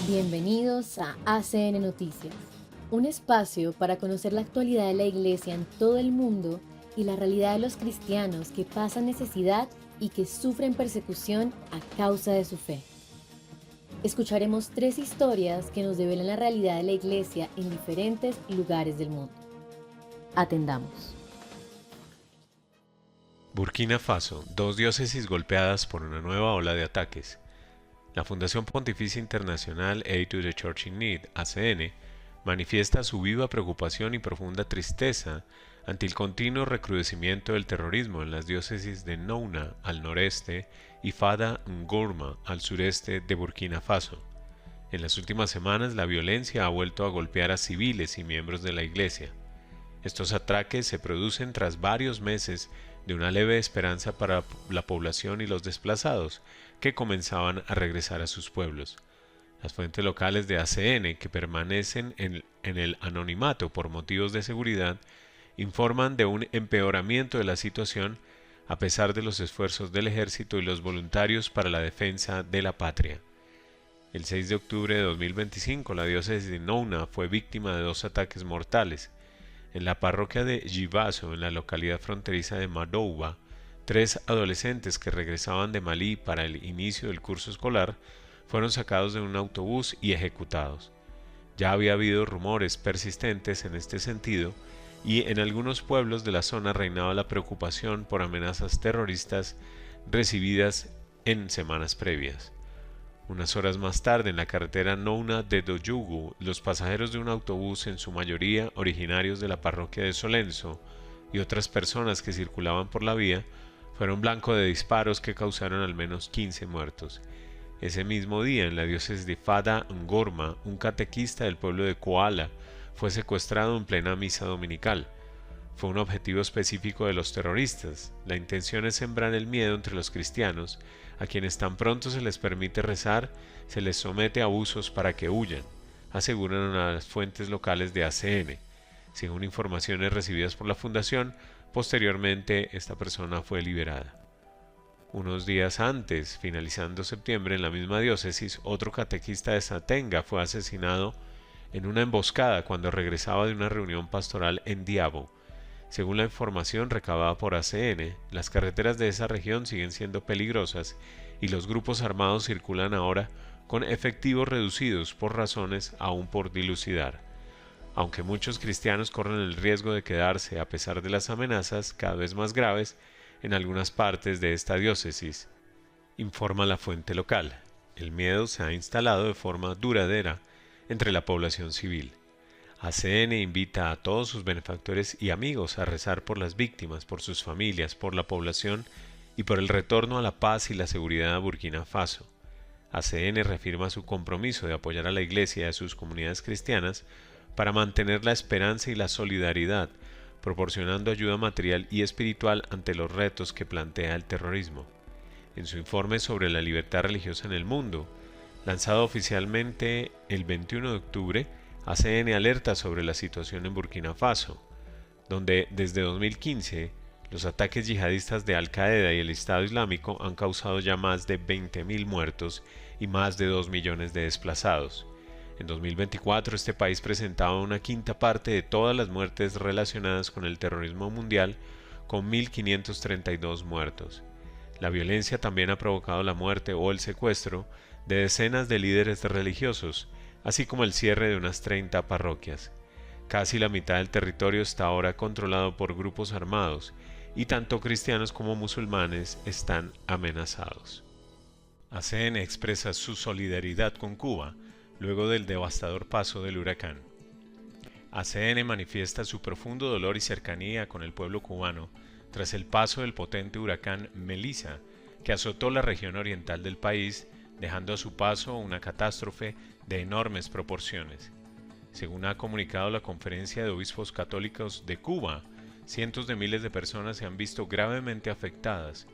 Bienvenidos a ACN Noticias, un espacio para conocer la actualidad de la Iglesia en todo el mundo y la realidad de los cristianos que pasan necesidad y que sufren persecución a causa de su fe. Escucharemos 3 historias que nos develan la realidad de la Iglesia en diferentes lugares del mundo. Atendamos. Burkina Faso, 2 diócesis golpeadas por una nueva ola de ataques. La Fundación Pontificia Internacional Aid to the Church in Need, ACN, manifiesta su viva preocupación y profunda tristeza ante el continuo recrudecimiento del terrorismo en las diócesis de Nouna, al noreste, y Fada Ngourma, al sureste de Burkina Faso. En las últimas semanas, la violencia ha vuelto a golpear a civiles y miembros de la Iglesia. Estos ataques se producen tras varios meses de una leve esperanza para la población y los desplazados, que comenzaban a regresar a sus pueblos. Las fuentes locales de ACN, que permanecen en el anonimato por motivos de seguridad, informan de un empeoramiento de la situación a pesar de los esfuerzos del ejército y los voluntarios para la defensa de la patria. El 6 de octubre de 2025, la diócesis de Nouna fue víctima de 2 ataques mortales. En la parroquia de Djibasso, en la localidad fronteriza de Madouba, 3 adolescentes que regresaban de Malí para el inicio del curso escolar fueron sacados de un autobús y ejecutados. Ya había habido rumores persistentes en este sentido y en algunos pueblos de la zona reinaba la preocupación por amenazas terroristas recibidas en semanas previas. Unas horas más tarde, en la carretera Nouna de Doyougou, los pasajeros de un autobús, en su mayoría originarios de la parroquia de Solenzo, y otras personas que circulaban por la vía, fueron blanco de disparos que causaron al menos 15 muertos. Ese mismo día, en la diócesis de Fada Ngourma, un catequista del pueblo de Koala fue secuestrado en plena misa dominical. Fue un objetivo específico de los terroristas. La intención es sembrar el miedo entre los cristianos, a quienes tan pronto se les permite rezar, se les somete a abusos para que huyan, aseguran a las fuentes locales de ACN. Según informaciones recibidas por la fundación, posteriormente esta persona fue liberada. Unos días antes, finalizando septiembre, en la misma diócesis, otro catequista de Satenga fue asesinado en una emboscada cuando regresaba de una reunión pastoral en Diabo. Según la información recabada por ACN, las carreteras de esa región siguen siendo peligrosas y los grupos armados circulan ahora con efectivos reducidos por razones aún por dilucidar. Aunque muchos cristianos corren el riesgo de quedarse a pesar de las amenazas cada vez más graves en algunas partes de esta diócesis, informa la fuente local. El miedo se ha instalado de forma duradera entre la población civil. ACN invita a todos sus benefactores y amigos a rezar por las víctimas, por sus familias, por la población y por el retorno a la paz y la seguridad a Burkina Faso. ACN reafirma su compromiso de apoyar a la Iglesia y a sus comunidades cristianas para mantener la esperanza y la solidaridad, proporcionando ayuda material y espiritual ante los retos que plantea el terrorismo. En su informe sobre la libertad religiosa en el mundo, lanzado oficialmente el 21 de octubre, ACN alerta sobre la situación en Burkina Faso, donde desde 2015 los ataques yihadistas de Al-Qaeda y el Estado Islámico han causado ya más de 20.000 muertos y más de 2 millones de desplazados. En 2024 este país presentaba una quinta parte de todas las muertes relacionadas con el terrorismo mundial, con 1.532 muertos. La violencia también ha provocado la muerte o el secuestro de decenas de líderes religiosos, así como el cierre de unas 30 parroquias. Casi la mitad del territorio está ahora controlado por grupos armados y tanto cristianos como musulmanes están amenazados. ACN expresa su solidaridad con Cuba luego del devastador paso del huracán. ACN manifiesta su profundo dolor y cercanía con el pueblo cubano tras el paso del potente huracán Melissa, que azotó la región oriental del país, dejando a su paso una catástrofe de enormes proporciones. Según ha comunicado la Conferencia de Obispos Católicos de Cuba, cientos de miles de personas se han visto gravemente afectadas,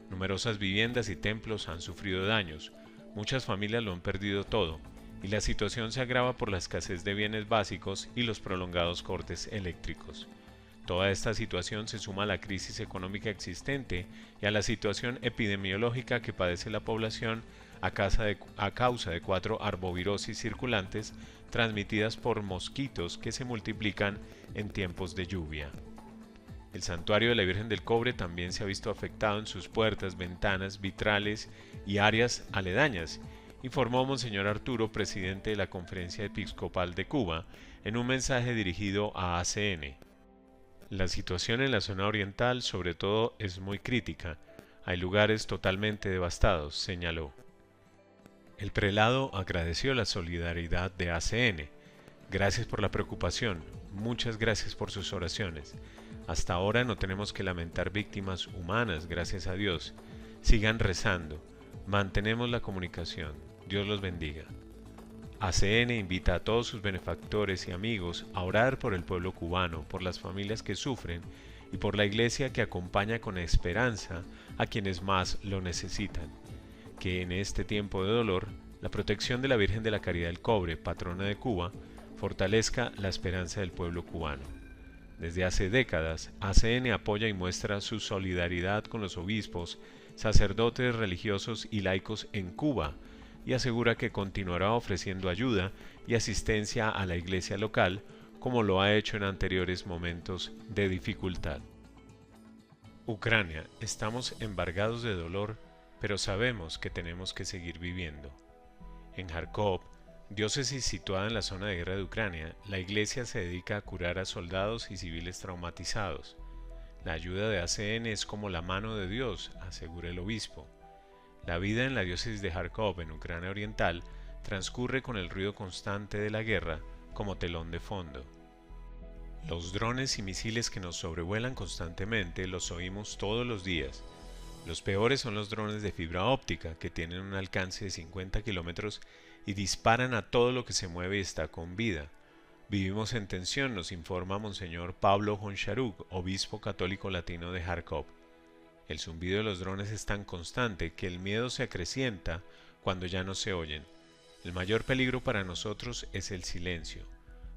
numerosas viviendas y templos han sufrido daños, muchas familias lo han perdido todo, y la situación se agrava por la escasez de bienes básicos y los prolongados cortes eléctricos. Toda esta situación se suma a la crisis económica existente y a la situación epidemiológica que padece la población a causa de 4 arbovirosis circulantes transmitidas por mosquitos que se multiplican en tiempos de lluvia. El santuario de la Virgen del Cobre también se ha visto afectado en sus puertas, ventanas, vitrales y áreas aledañas, informó Monseñor Arturo, presidente de la Conferencia Episcopal de Cuba, en un mensaje dirigido a ACN. La situación en la zona oriental, sobre todo, es muy crítica. Hay lugares totalmente devastados, señaló. El prelado agradeció la solidaridad de ACN. Gracias por la preocupación, muchas gracias por sus oraciones. Hasta ahora no tenemos que lamentar víctimas humanas, gracias a Dios. Sigan rezando, mantenemos la comunicación, Dios los bendiga. ACN invita a todos sus benefactores y amigos a orar por el pueblo cubano, por las familias que sufren y por la iglesia que acompaña con esperanza a quienes más lo necesitan. Que en este tiempo de dolor, la protección de la Virgen de la Caridad del Cobre, patrona de Cuba, fortalezca la esperanza del pueblo cubano. Desde hace décadas, ACN apoya y muestra su solidaridad con los obispos, sacerdotes religiosos y laicos en Cuba, y asegura que continuará ofreciendo ayuda y asistencia a la iglesia local, como lo ha hecho en anteriores momentos de dificultad. Ucrania, estamos embargados de dolor, pero sabemos que tenemos que seguir viviendo. En Kharkov, diócesis situada en la zona de guerra de Ucrania, la iglesia se dedica a curar a soldados y civiles traumatizados. La ayuda de ACN es como la mano de Dios, asegura el obispo. La vida en la diócesis de Kharkov, en Ucrania Oriental, transcurre con el ruido constante de la guerra como telón de fondo. Los drones y misiles que nos sobrevuelan constantemente los oímos todos los días. Los peores son los drones de fibra óptica, que tienen un alcance de 50 kilómetros y disparan a todo lo que se mueve y está con vida. Vivimos en tensión, nos informa Monseñor Pablo Honcharuk, obispo católico latino de Kharkov. El zumbido de los drones es tan constante que el miedo se acrecienta cuando ya no se oyen. El mayor peligro para nosotros es el silencio.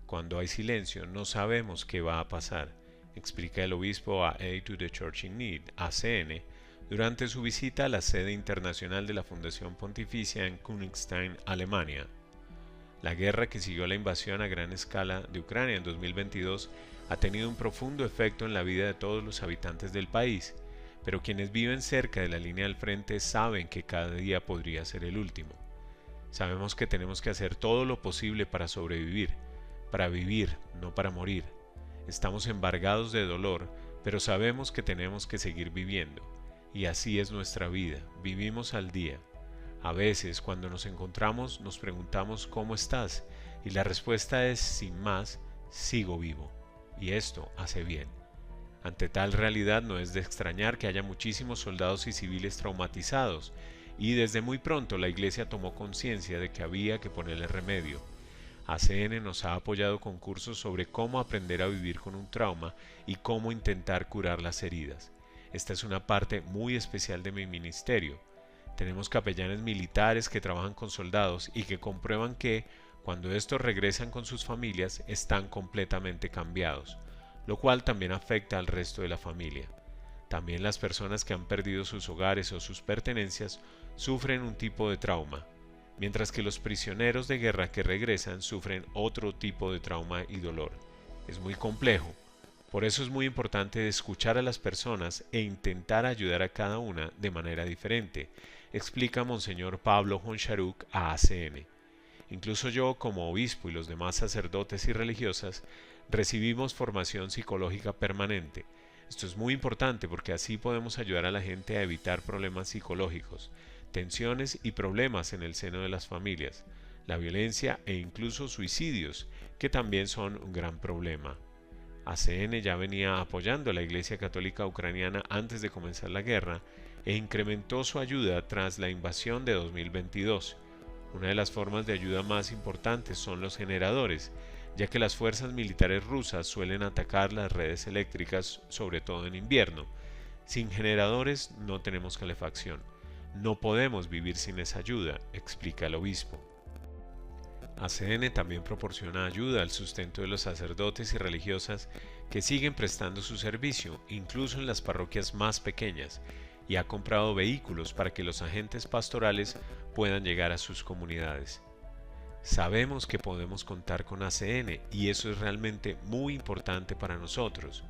Cuando hay silencio no sabemos qué va a pasar, explica el obispo a Aid to the Church in Need, ACN, durante su visita a la sede internacional de la Fundación Pontificia en Königstein, Alemania. La guerra que siguió a la invasión a gran escala de Ucrania en 2022 ha tenido un profundo efecto en la vida de todos los habitantes del país, pero quienes viven cerca de la línea del frente saben que cada día podría ser el último. Sabemos que tenemos que hacer todo lo posible para sobrevivir, para vivir, no para morir. Estamos embargados de dolor, pero sabemos que tenemos que seguir viviendo. Y así es nuestra vida, vivimos al día. A veces, cuando nos encontramos, nos preguntamos ¿cómo estás? Y la respuesta es, sin más, sigo vivo. Y esto hace bien. Ante tal realidad no es de extrañar que haya muchísimos soldados y civiles traumatizados, y desde muy pronto la Iglesia tomó conciencia de que había que ponerle remedio. ACN nos ha apoyado con cursos sobre cómo aprender a vivir con un trauma y cómo intentar curar las heridas. Esta es una parte muy especial de mi ministerio. Tenemos capellanes militares que trabajan con soldados y que comprueban que, cuando estos regresan con sus familias, están completamente cambiados, lo cual también afecta al resto de la familia. También las personas que han perdido sus hogares o sus pertenencias sufren un tipo de trauma, mientras que los prisioneros de guerra que regresan sufren otro tipo de trauma y dolor. Es muy complejo. Por eso es muy importante escuchar a las personas e intentar ayudar a cada una de manera diferente, explica Monseñor Pablo Honcharuk a ACN. Incluso yo, como obispo y los demás sacerdotes y religiosas, recibimos formación psicológica permanente. Esto es muy importante porque así podemos ayudar a la gente a evitar problemas psicológicos, tensiones y problemas en el seno de las familias, la violencia e incluso suicidios, que también son un gran problema. ACN ya venía apoyando a la Iglesia Católica Ucraniana antes de comenzar la guerra e incrementó su ayuda tras la invasión de 2022. Una de las formas de ayuda más importantes son los generadores, ya que las fuerzas militares rusas suelen atacar las redes eléctricas, sobre todo en invierno. Sin generadores no tenemos calefacción. No podemos vivir sin esa ayuda, explica el obispo. ACN también proporciona ayuda al sustento de los sacerdotes y religiosas que siguen prestando su servicio, incluso en las parroquias más pequeñas, y ha comprado vehículos para que los agentes pastorales puedan llegar a sus comunidades. Sabemos que podemos contar con ACN y eso es realmente muy importante para nosotros.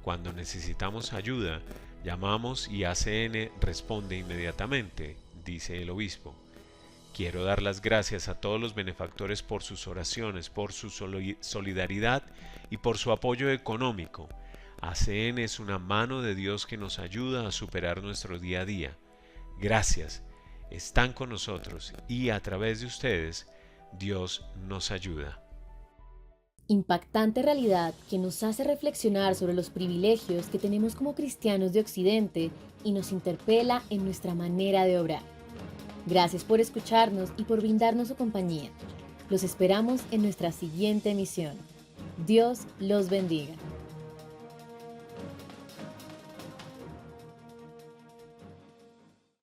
Cuando necesitamos ayuda, llamamos y ACN responde inmediatamente, dice el obispo. Quiero dar las gracias a todos los benefactores por sus oraciones, por su solidaridad y por su apoyo económico. ACN es una mano de Dios que nos ayuda a superar nuestro día a día. Gracias, están con nosotros y a través de ustedes, Dios nos ayuda. Impactante realidad que nos hace reflexionar sobre los privilegios que tenemos como cristianos de Occidente y nos interpela en nuestra manera de obrar. Gracias por escucharnos y por brindarnos su compañía. Los esperamos en nuestra siguiente emisión. Dios los bendiga.